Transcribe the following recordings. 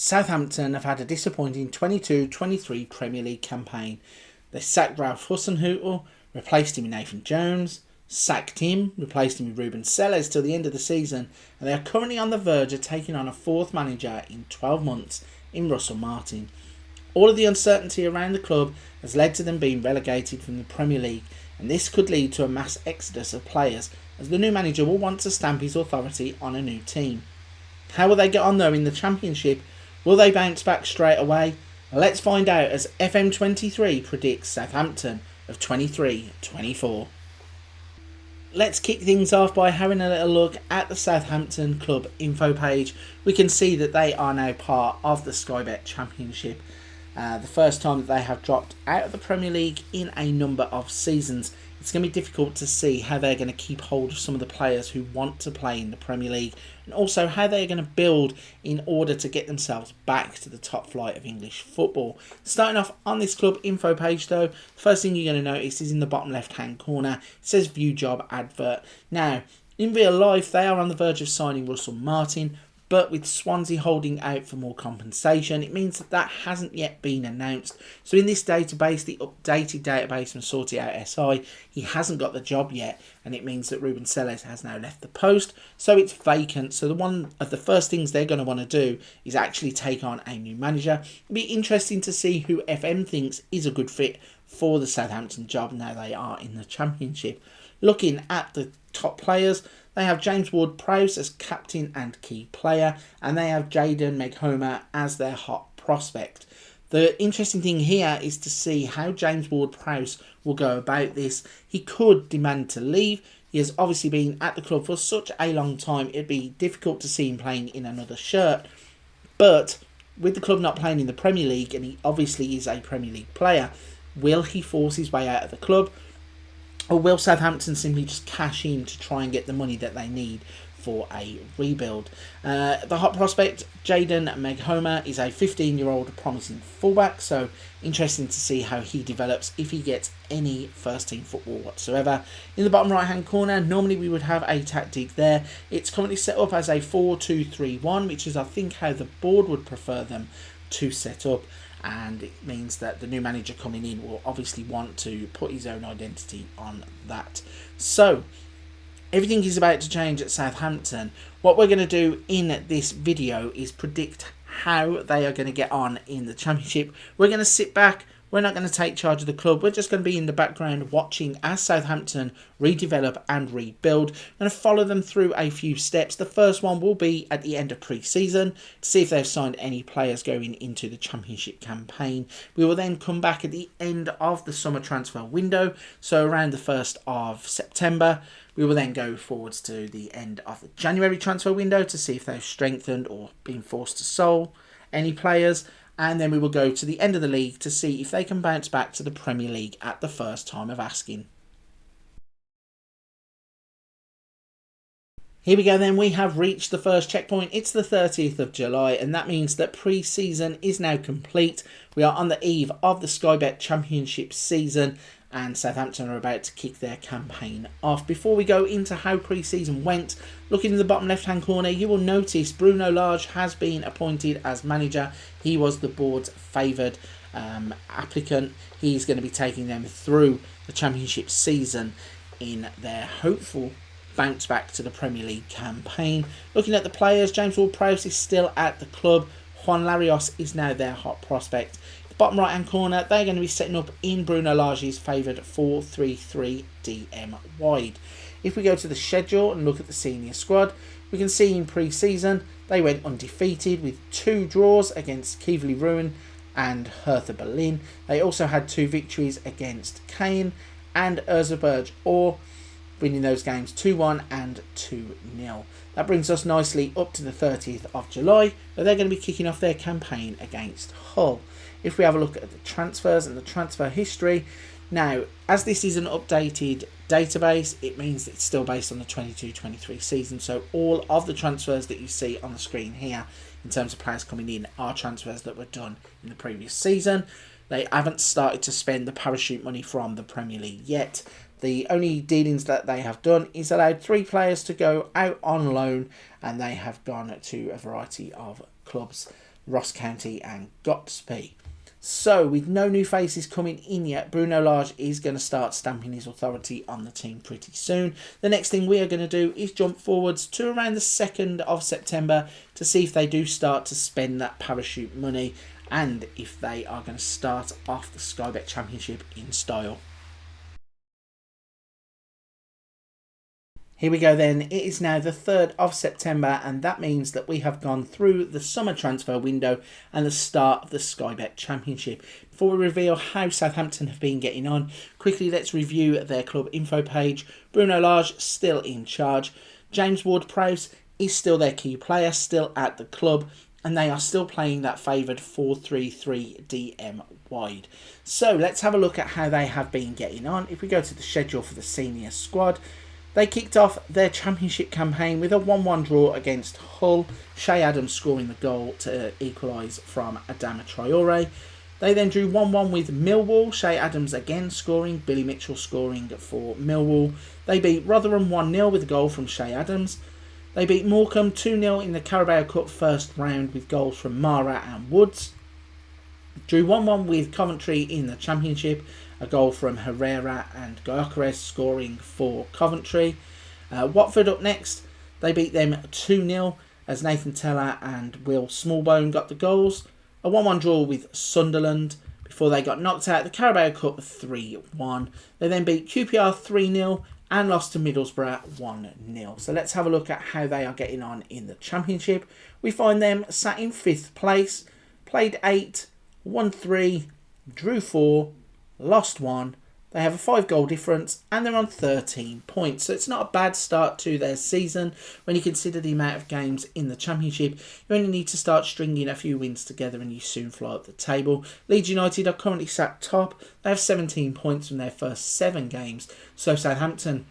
Southampton have had a disappointing 22-23 Premier League campaign. They sacked Ralph Hasenhüttl, replaced him with Nathan Jones, sacked him, replaced him with Ruben Selles till the end of the season, and they are currently on the verge of taking on a fourth manager in 12 months in Russell Martin. All of the uncertainty around the club has led to them being relegated from the Premier League, and this could lead to a mass exodus of players as the new manager will want to stamp his authority on a new team. How will they get on though in the Championship? Will they bounce back straight away? Let's find out as FM23 predicts Southampton of 23-24. Let's kick things off by having a little look at the Southampton club info page. We can see that they are now part of the Sky Bet Championship. The first time that they have dropped out of the Premier League in a number of seasons. It's going to be difficult to see how they're going to keep hold of some of the players who want to play in the Premier League, and also how they're going to build in order to get themselves back to the top flight of English football. Starting off on this club info page though, the first thing you're going to notice is in the bottom left hand corner, it says view job advert. Now, in real life, they are on the verge of signing Russell Martin, but with Swansea holding out for more compensation, it means that hasn't yet been announced. So in this database, the updated database from Sort It Out SI, he hasn't got the job yet, and it means that Ruben Selles has now left the post, so it's vacant. So one of the first things they're going to want to do is actually take on a new manager. It'll be interesting to see who FM thinks is a good fit for the Southampton job now they are in the Championship. Looking at the top players, they have James Ward-Prowse as captain and key player, and they have Jayden Meghoma as their hot prospect. The interesting thing here is to see how James Ward-Prowse will go about this. He could demand to leave. He has obviously been at the club for such a long time, it'd be difficult to see him playing in another shirt. But with the club not playing in the Premier League, and he obviously is a Premier League player, will he force his way out of the club? Or will Southampton simply just cash in to try and get the money that they need for a rebuild? The hot prospect, Jayden Meghoma, is a 15-year-old promising fullback, so interesting to see how he develops if he gets any first-team football whatsoever. In the bottom right-hand corner, normally we would have a tactic there. It's currently set up as a 4-2-3-1, which is I think how the board would prefer them to set up. And it means that the new manager coming in will obviously want to put his own identity on that. So, everything is about to change at Southampton. What we're going to do in this video is predict how they are going to get on in the Championship. We're going to sit back. We're not going to take charge of the club. We're just going to be in the background watching as Southampton redevelop and rebuild. I'm going to follow them through a few steps. The first one will be at the end of pre-season to see if they've signed any players going into the Championship campaign. We will then come back at the end of the summer transfer window, so around the 1st of September. We will then go forwards to the end of the January transfer window to see if they've strengthened or been forced to sell any players. And then we will go to the end of the league to see if they can bounce back to the Premier League at the first time of asking. Here we go then, we have reached the first checkpoint. It's the 30th of July, and that means that pre-season is now complete. We are on the eve of the Sky Bet Championship season, and Southampton are about to kick their campaign off. Before we go into how pre-season went, looking in the bottom left-hand corner, you will notice Bruno Lage has been appointed as manager. He was the board's favoured applicant. He's going to be taking them through the Championship season in their hopeful bounce back to the Premier League campaign. Looking at the players, James Ward-Prowse is still at the club. Juan Larios is now their hot prospect. Bottom right hand corner, they're going to be setting up in Bruno Lage's favoured 4-3-3 DM wide. If we go to the schedule and look at the senior squad, we can see in pre-season they went undefeated with 2 draws against Keighley Ruin and Hertha Berlin. They also had 2 victories against Caen and Erzberg, or winning those games 2-1 and 2-0. That brings us nicely up to the 30th of July, where they're going to be kicking off their campaign against Hull. If we have a look at the transfers and the transfer history, now, as this is an updated database, it means it's still based on the 22-23 season, so all of the transfers that you see on the screen here, in terms of players coming in, are transfers that were done in the previous season. They haven't started to spend the parachute money from the Premier League yet. The only dealings that they have done is allowed 3 players to go out on loan, and they have gone to a variety of clubs. Ross County and Gotsby. So, with no new faces coming in yet, Bruno Lage is going to start stamping his authority on the team pretty soon. The next thing we are going to do is jump forwards to around the 2nd of September to see if they do start to spend that parachute money and if they are going to start off the Sky Bet Championship in style. Here we go then, it is now the 3rd of September and that means that we have gone through the summer transfer window and the start of the Sky Bet Championship. Before we reveal how Southampton have been getting on, quickly let's review their club info page. Bruno Lage still in charge, James Ward-Prowse is still their key player, still at the club, and they are still playing that favoured 4-3-3 DM wide. So let's have a look at how they have been getting on. If we go to the schedule for the senior squad, they kicked off their championship campaign with a 1-1 draw against Hull, Shay Adams scoring the goal to equalise from Adama Traore. They then drew 1-1 with Millwall, Shay Adams again scoring, Billy Mitchell scoring for Millwall. They beat Rotherham 1-0 with a goal from Shay Adams. They beat Morecambe 2-0 in the Carabao Cup first round with goals from Mara and Woods. Drew 1-1 with Coventry in the Championship, a goal from Herrera and Gyökeres scoring for Coventry. Watford up next, they beat them 2-0 as Nathan Teller and Will Smallbone got the goals. A 1-1 draw with Sunderland before they got knocked out of the Carabao Cup 3-1. They then beat QPR 3-0 and lost to Middlesbrough 1-0. So let's have a look at how they are getting on in the Championship. We find them sat in 5th place, played 8, won 3, drew 4, lost 1. They have a 5-goal difference and they're on 13 points. So it's not a bad start to their season. When you consider the amount of games in the Championship, you only need to start stringing a few wins together and you soon fly up the table. Leeds United are currently sat top. They have 17 points from their first 7 games. So Southampton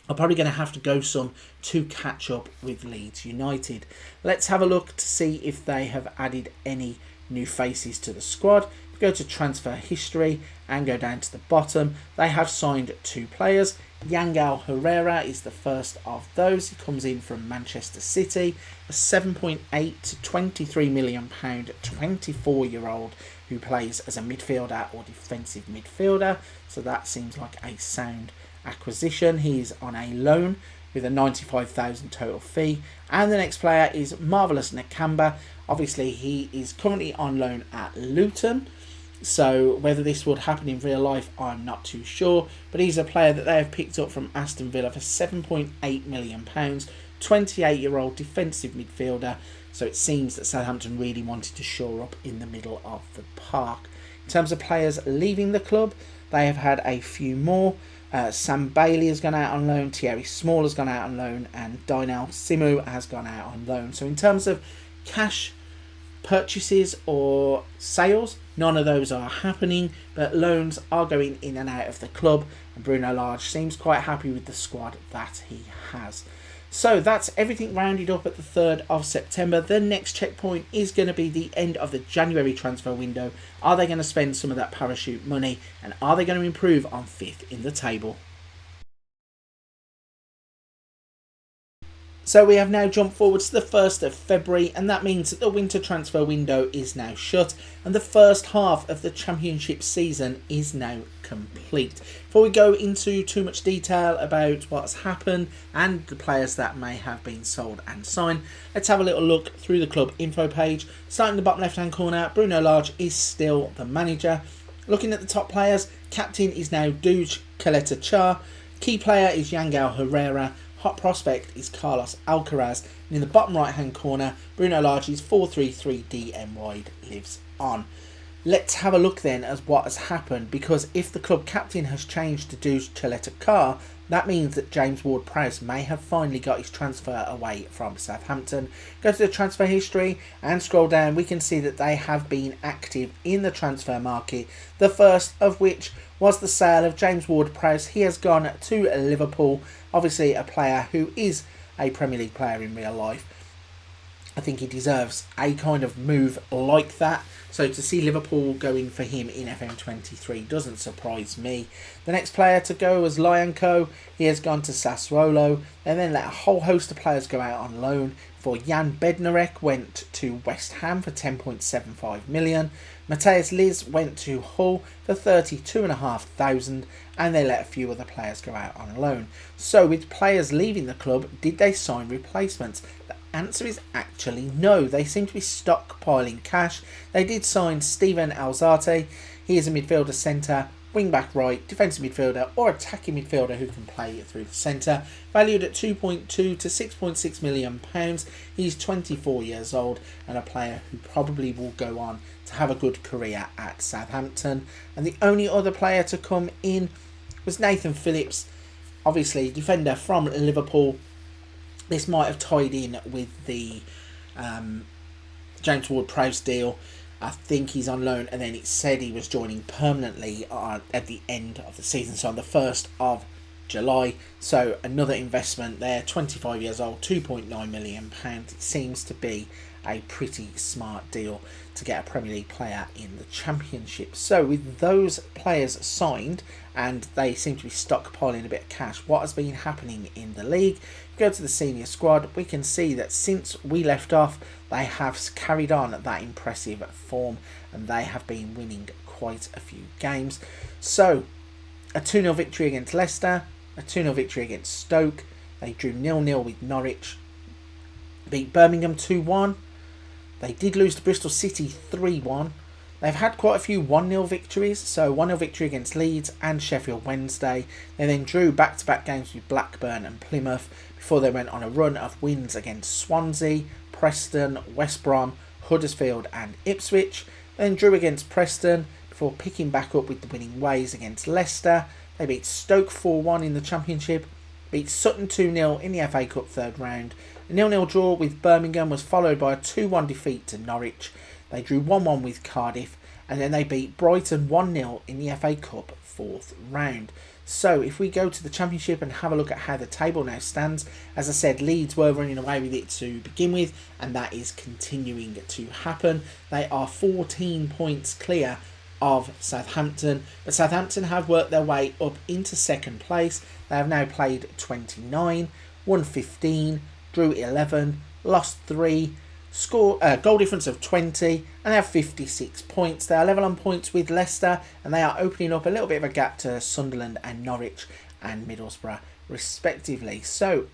are probably going to have to go some to catch up with Leeds United. Let's have a look to see if they have added any new faces to the squad. Go to transfer history and go down to the bottom. They have signed 2 players. Yangel Herrera is the first of those. He comes in from Manchester City, a 7.8 to £23 million 24-year-old who plays as a midfielder or defensive midfielder. So that seems like a sound acquisition. He's on a loan with a £95,000 total fee. And the next player is Marvellous Nakamba. Obviously, he is currently on loan at Luton. So whether this would happen in real life, I'm not too sure. But he's a player that they have picked up from Aston Villa for £7.8 million. 28-year-old defensive midfielder. So it seems that Southampton really wanted to shore up in the middle of the park. In terms of players leaving the club, they have had a few more. Sam Bailey has gone out on loan, Thierry Small has gone out on loan, and Dynel Simu has gone out on loan. So in terms of cash purchases or sales, none of those are happening, but loans are going in and out of the club, and Bruno Lage seems quite happy with the squad that he has. So that's everything rounded up at the 3rd of September. The next checkpoint is going to be the end of the January transfer window. Are they going to spend some of that parachute money, and are they going to improve on 5th in the table? So we have now jumped forward to the 1st of February, and that means that the winter transfer window is now shut and the first half of the Championship season is now complete. Before we go into too much detail about what's happened and the players that may have been sold and signed, let's have a little look through the club info page. Starting in the bottom left hand corner, Bruno Lage is still the manager. Looking at the top players, captain is now Duj Kaleta-Char, key player is Yangel Herrera, hot prospect is Carlos Alcaraz, and in the bottom right hand corner, Bruno Lage's 4-3-3 DM wide lives on. Let's have a look then at what has happened, because if the club captain has changed to Duj Kaleta-Char, that means that James Ward-Prowse may have finally got his transfer away from Southampton. Go to the transfer history and scroll down, we can see that they have been active in the transfer market, the first of which was the sale of James Ward-Prowse. He has gone to Liverpool, obviously a player who is a Premier League player in real life. I think he deserves a kind of move like that. So to see Liverpool going for him in FM23 doesn't surprise me. The next player to go was Lyanco. He has gone to Sassuolo. They then let a whole host of players go out on loan. for Jan Bednarek went to West Ham for 10.75 million. Matthias Liz went to Hull for 32,500, and they let a few other players go out on loan. So with players leaving the club, did they sign replacements? The answer is actually no. They seem to be stockpiling cash. They did sign Steven Alzate. He is a midfielder centre, wing back right, defensive midfielder or attacking midfielder who can play through the centre. Valued at £2.2 to £6.6 million. He's 24 years old and a player who probably will go on to have a good career at Southampton. And the only other player to come in was Nathan Phillips, obviously defender from Liverpool. This might have tied in with the James Ward-Prowse deal. I think he's on loan, and then it said he was joining permanently at the end of the season, so on the 1st of July. So another investment there, 25 years old, £2.9 million. It seems to be a pretty smart deal to get a Premier League player in the Championship. So with those players signed, and they seem to be stockpiling a bit of cash, what has been happening in the league? If we go to the senior squad, we can see that since we left off, they have carried on that impressive form, and they have been winning quite a few games. So a 2-0 victory against Leicester, a 2-0 victory against Stoke. They drew 0-0 with Norwich, beat Birmingham 2-1. They did lose to Bristol City 3-1. They've had quite a few 1-0 victories, so 1-0 victory against Leeds and Sheffield Wednesday. They then drew back-to-back games with Blackburn and Plymouth before they went on a run of wins against Swansea, Preston, West Brom, Huddersfield and Ipswich. They then drew against Preston before picking back up with the winning ways against Leicester. They beat Stoke 4-1 in the Championship, beat Sutton 2-0 in the FA Cup third round. A 0-0 draw with Birmingham was followed by a 2-1 defeat to Norwich. They drew 1-1 with Cardiff, and then they beat Brighton 1-0 in the FA Cup fourth round. So if we go to the Championship and have a look at how the table now stands, as I said, Leeds were running away with it to begin with, and that is continuing to happen. They are 14 points clear of Southampton, but Southampton have worked their way up into second place. They have now played 29, won 15, drew 11, lost 3, goal difference of 20, and they have 56 points. They are level on points with Leicester, and they are opening up a little bit of a gap to Sunderland and Norwich and Middlesbrough respectively. So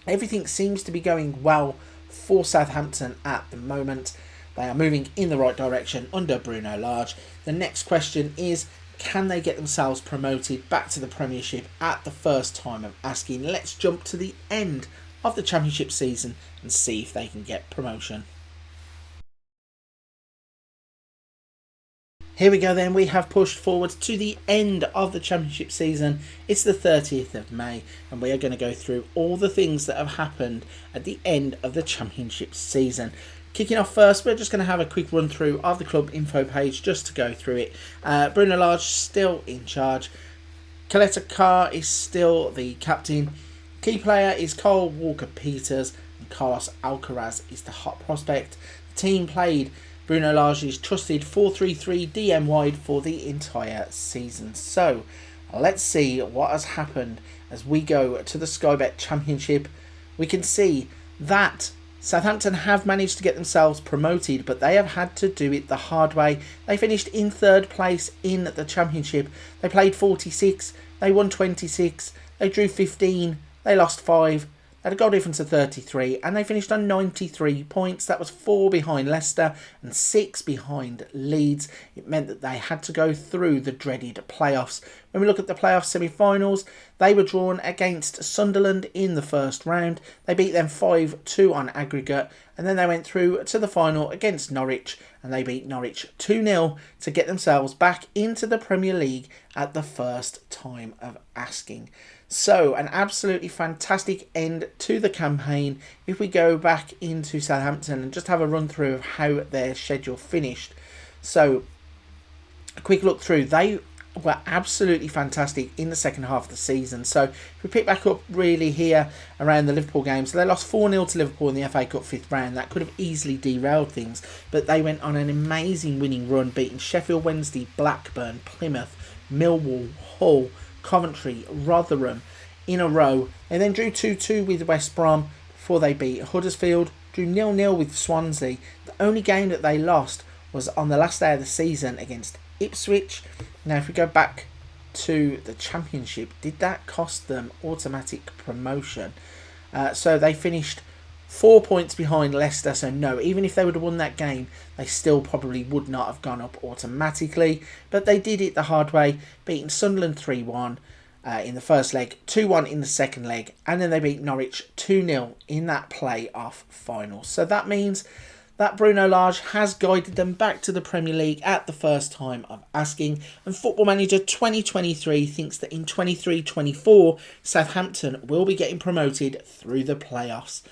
everything seems to be going well for Southampton at the moment. They are moving in the right direction under Bruno Lage. The next question is, can they get themselves promoted back to the Premiership at the first time of asking? Let's jump to the end of the Championship season and see if they can get promotion. Here we go then, we have pushed forward to the end of the Championship season. It's the 30th of May and we are going to go through all the things that have happened at the end of the Championship season. Kicking off first, we're just going to have a quick run through of the club info page just to go through it. Bruno Lage still in charge. Coletta Carr is still the captain. Key player is Cole Walker-Peters, and Carlos Alcaraz is the hot prospect. The team played Bruno Lage's trusted 4-3-3 DM wide for the entire season. So let's see what has happened as we go to the Sky Bet Championship. We can see that Southampton have managed to get themselves promoted, but they have had to do it the hard way. They finished in third place in the Championship. They played 46, they won 26, they drew 15, they lost 5, they had a goal difference of 33, and they finished on 93 points. That was 4 behind Leicester and 6 behind Leeds. It meant that they had to go through the dreaded playoffs. When we look at the playoff semi-finals, they were drawn against Sunderland in the first round. They beat them 5-2 on aggregate, and then they went through to the final against Norwich, and they beat Norwich 2-0 to get themselves back into the Premier League at the first time of asking. So, an absolutely fantastic end to the campaign. If we go back into Southampton and just have a run through of how their schedule finished. So, a quick look through. They were absolutely fantastic in the second half of the season. So, if we pick back up really here around the Liverpool games, they lost 4-0 to Liverpool in the FA Cup 5th round. That could have easily derailed things, but they went on an amazing winning run, beating Sheffield Wednesday, Blackburn, Plymouth, Millwall, Hull, Coventry, Rotherham in a row. They then drew 2-2 with West Brom before they beat Huddersfield, drew 0-0 with Swansea. The only game that they lost was on the last day of the season against Ipswich. Now, if we go back to the Championship, did that cost them automatic promotion? So they finished 4 points behind Leicester, so no, even if they would have won that game, they still probably would not have gone up automatically. But they did it the hard way, beating Sunderland 3-1 in the first leg, 2-1 in the second leg, and then they beat Norwich 2-0 in that play-off final. So that means that Bruno Lage has guided them back to the Premier League at the first time of asking, and Football Manager 2023 thinks that in 23-24, Southampton will be getting promoted through the playoffs.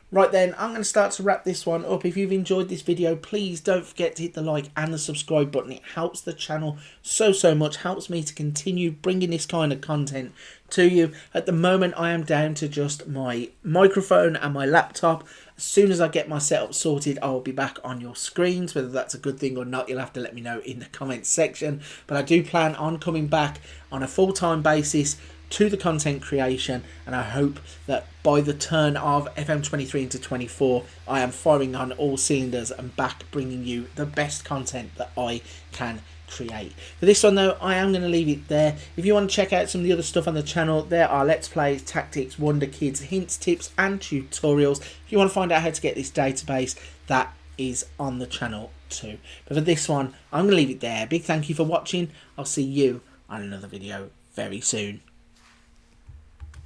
Right then, I'm going to start to wrap this one up. If you've enjoyed this video, please don't forget to hit the like and the subscribe button. It helps the channel so much, helps me to continue bringing this kind of content to you. At the moment, I am down to just my microphone and my laptop. As soon as I get my setup sorted, I will be back on your screens. Whether that's a good thing or not, you'll have to let me know in the comments section. But I do plan on coming back on a full-time basis to the content creation, and I hope that by the turn of FM23 into 24, I am firing on all cylinders and back bringing you the best content that I can create. For this one though, I am going to leave it there. If you want to check out some of the other stuff on the channel, there are Let's Plays, Tactics, Wonder Kids, hints, tips and tutorials. If you want to find out how to get this database, that is on the channel too. But for this one, I'm going to leave it there. Big thank you for watching. I'll see you on another video very soon.